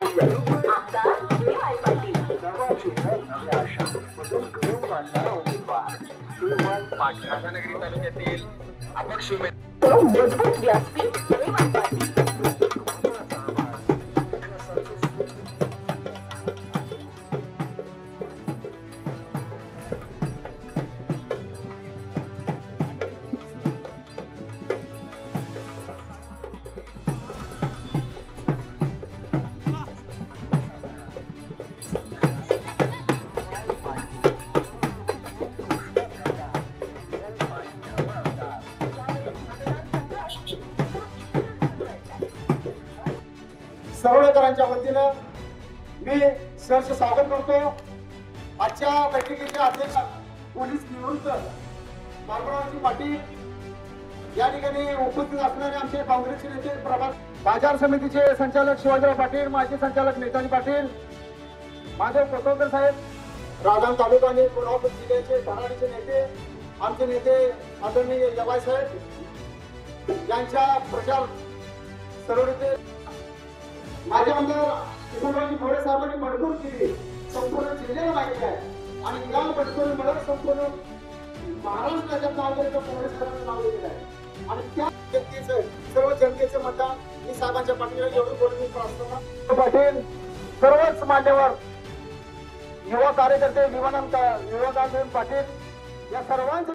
आमदार विजय पाटील राधानगरी तालुक्यातील अपक्ष उमेदवार मजबूत व्यासपीठ विजय पाटील सर्वकरांच्या वतीनं मी सहर्ष स्वागत करतो। आजच्या बैठकीचे अध्यक्ष पोलीस निवृत्त बाबुरावजी पाटील या ठिकाणी उपस्थित असणारे आमचे काँग्रेसचे नेते प्रभाग बाजार समितीचे संचालक शिवाजीराव पाटील, माजी संचालक नेताजी पाटील, माधव कोतवकर साहेब, राजन तालुका आणि कोल्हापूर जिल्ह्याचे धडाडीचे नेते, आमचे नेते आदरणीय जवाई साहेब यांच्या प्रचार सर्व नेते माझे आमदार किशोररावजी मोरे साहेबांनी मजबूत केली संपूर्ण जिल्ह्याला माहिती आहे आणि या मजबूत मला संपूर्ण महाराष्ट्राच्या नावावरचं मोरे साहेबांचं नाव दिलेलं आहे आणि त्या व्यक्तीचं सर्व जनतेचं मतदान मी साहेबांच्या पाठीला एवढं बोलून मी प्रार्थना पाटील सर्वच मान्यवर युवा कार्यकर्ते विवानंद पाटील या सर्वांचं